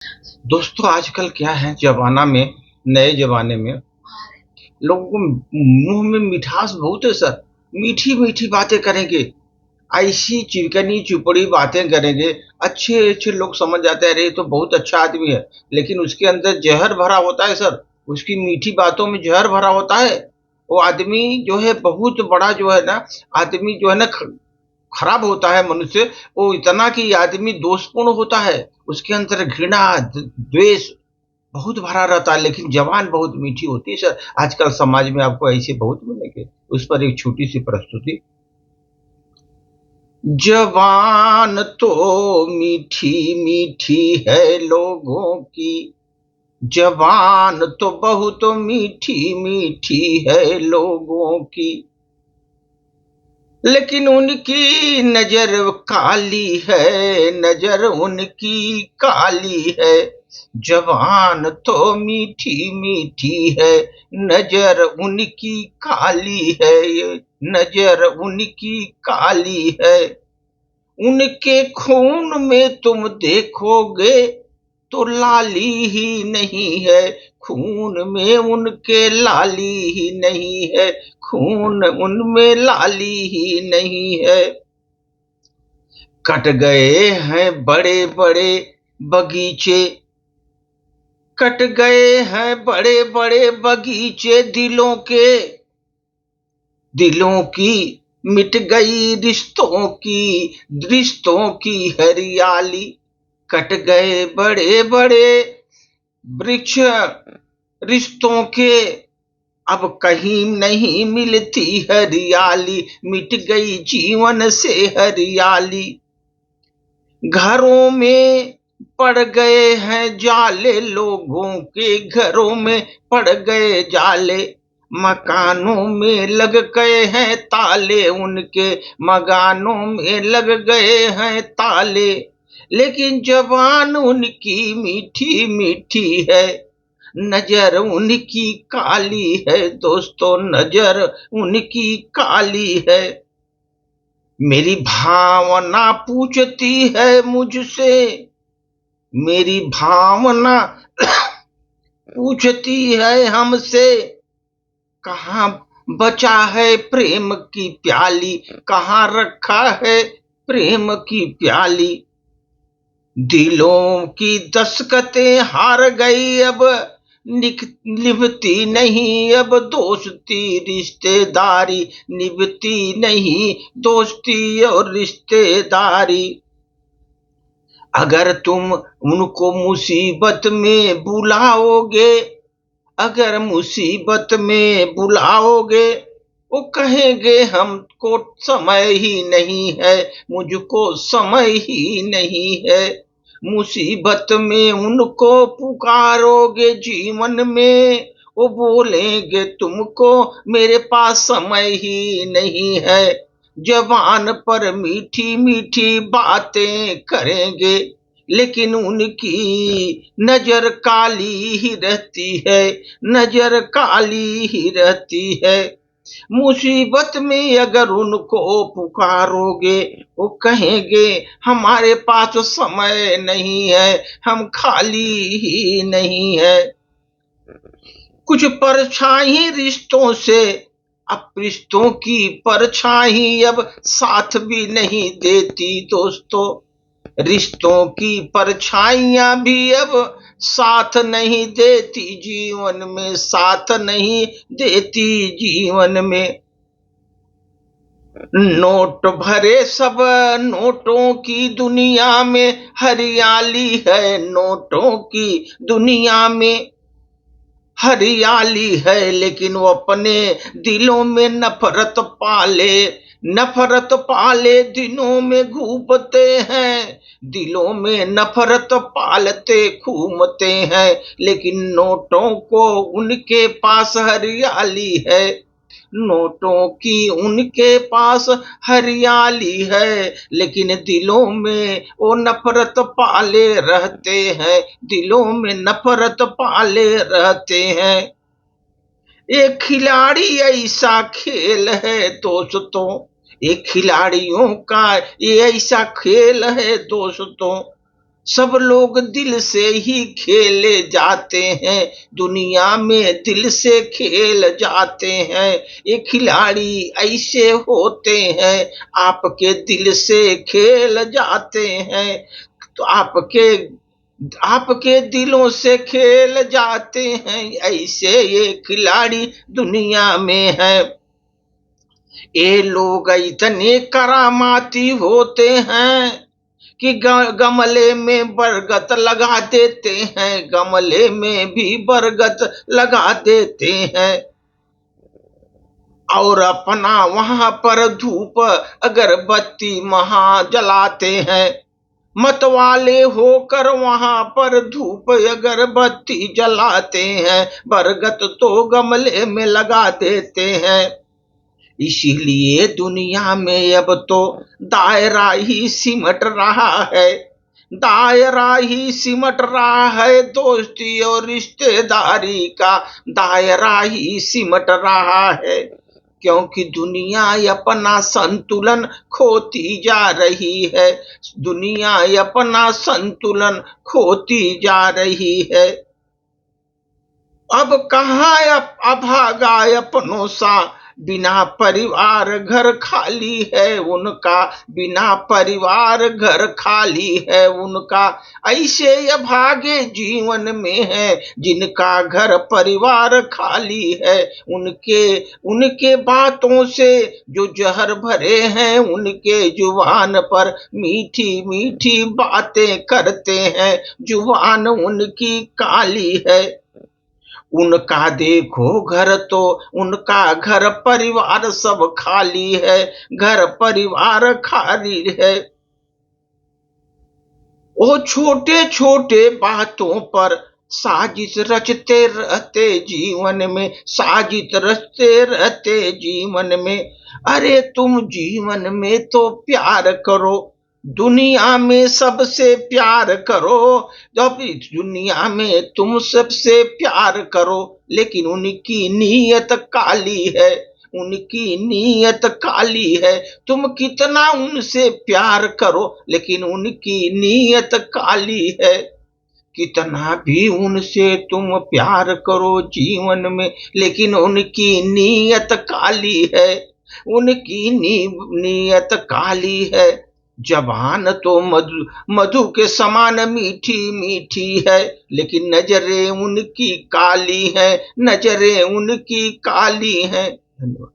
दोस्तों आजकल क्या है जमाना में नए जमाने में लोगों को मुंह में मिठास बहुत है सर। मीठी मीठी बातें करेंगे, ऐसी चिकनी चुपड़ी बातें करेंगे, अच्छे अच्छे लोग समझ जाते हैं अरे ये तो बहुत अच्छा आदमी है, लेकिन उसके अंदर जहर भरा होता है सर। उसकी मीठी बातों में जहर भरा होता है। वो आदमी जो है बहुत बड़ा जो है ना, आदमी जो है ना खराब होता है मनुष्य। वो इतना कि आदमी दोषपूर्ण होता है, उसके अंदर घृणा द्वेष बहुत भरा रहता है, लेकिन जवान बहुत मीठी होती है सर। आजकल समाज में आपको ऐसे बहुत मिलेंगे। उस पर एक छोटी सी प्रस्तुति। जवान तो मीठी मीठी है लोगों की, जवान तो बहुत मीठी मीठी है लोगों की, लेकिन उनकी नजर काली है, नजर उनकी काली है। जवान तो मीठी मीठी है, नजर उनकी काली है, नजर उनकी काली है। उनके खून में तुम देखोगे तो लाली ही नहीं है, खून में उनके लाली ही नहीं है, खून उनमें लाली ही नहीं है। कट गए हैं बड़े बड़े बगीचे, कट गए हैं बड़े बड़े बगीचे दिलों के, दिलों की मिट गई रिश्तों की हरियाली। कट गए बड़े बड़े वृक्ष रिश्तों के, अब कहीं नहीं मिलती हरियाली, मिट गई जीवन से हरियाली। घरों में पड़ गए हैं जाले, लोगों के घरों में पड़ गए जाले, मकानों में लग गए हैं ताले, उनके मकानों में लग गए हैं ताले। लेकिन जबान उनकी मीठी मीठी है, नजर उनकी काली है दोस्तों, नजर उनकी काली है। मेरी भावना पूछती है मुझसे, मेरी भावना पूछती है हमसे, कहाँ बचा है प्रेम की प्याली, कहाँ रखा है प्रेम की प्याली। दिलों की दस्तकें हार गई, अब निभती नहीं, अब दोस्ती रिश्तेदारी निभती नहीं, दोस्ती और रिश्तेदारी। अगर तुम उनको मुसीबत में बुलाओगे, अगर मुसीबत में बुलाओगे, वो कहेंगे हमको समय ही नहीं है, मुझको समय ही नहीं है। मुसीबत में उनको पुकारोगे जीवन में, वो बोलेंगे तुमको मेरे पास समय ही नहीं है। जबान पर मीठी मीठी बातें करेंगे, लेकिन उनकी नजर काली ही रहती है, नजर काली ही रहती है। मुसीबत में अगर उनको पुकारोगे, वो कहेंगे हमारे पास समय नहीं है, हम खाली ही नहीं है। कुछ परछाई रिश्तों से, अब रिश्तों की परछाई अब साथ भी नहीं देती दोस्तों, रिश्तों की परछाइयां भी अब साथ नहीं देती जीवन में, साथ नहीं देती जीवन में। नोट भरे सब नोटों की दुनिया में हरियाली है, नोटों की दुनिया में हरियाली है, लेकिन वो अपने दिलों में नफरत पाले, नफरत पाले दिलों में घूमते हैं, दिलों में नफरत पालते घूमते हैं। लेकिन नोटों को उनके पास हरियाली है, नोटों की उनके पास हरियाली है, लेकिन दिलों में वो नफरत पाले रहते हैं, दिलों में नफरत पाले रहते हैं। एक खिलाड़ी ऐसा खेल है दोस्तों, एक खिलाड़ियों का ये ऐसा खेल है दोस्तों, सब लोग दिल से ही खेले जाते हैं, दुनिया में दिल से खेल जाते हैं। ये खिलाड़ी ऐसे होते हैं, आपके दिल से खेल जाते हैं। तो आपके दिलों से खेल जाते हैं, ऐसे ये खिलाड़ी दुनिया में है। ये लोग इतने करामाती होते हैं कि गमले में बरगद लगा देते हैं, गमले में भी बरगद लगा देते हैं। और अपना वहां पर धूप अगरबत्ती महा जलाते हैं। मतवाले होकर वहां पर धूप अगरबत्ती जलाते हैं, बरगद तो गमले में लगा देते हैं। इसीलिए दुनिया में अब तो दायरा ही सिमट रहा है, दायरा ही सिमट रहा है, दोस्ती और रिश्तेदारी का दायरा ही सिमट रहा है। क्योंकि दुनिया अपना संतुलन खोती जा रही है, दुनिया अपना संतुलन खोती जा रही है। अब कहाँ अभागा अपनों सा, बिना परिवार घर खाली है उनका, बिना परिवार घर खाली है उनका। ऐसे अभागे जीवन में है जिनका घर परिवार खाली है, उनके उनके बातों से जो जहर भरे हैं, उनके जुबान पर मीठी मीठी बातें करते हैं, जुबान उनकी काली है। उनका देखो घर तो उनका घर परिवार सब खाली है, घर परिवार खाली है। वो छोटे छोटे बातों पर साजिश रचते रहते जीवन में, साजिश रचते रहते जीवन में। अरे तुम जीवन में तो प्यार करो, दुनिया में सबसे प्यार करो। जब इस दुनिया में तुम सबसे प्यार करो, लेकिन उनकी नीयत काली है, उनकी नीयत काली है। तुम कितना उनसे प्यार करो, लेकिन उनकी नीयत काली है। कितना भी उनसे तुम प्यार करो जीवन में, लेकिन उनकी नीयत काली है, उनकी नीयत काली है। जबान तो मधु मधु के समान मीठी मीठी है, लेकिन नजरें उनकी काली है, नजरें उनकी काली हैं। धन्यवाद।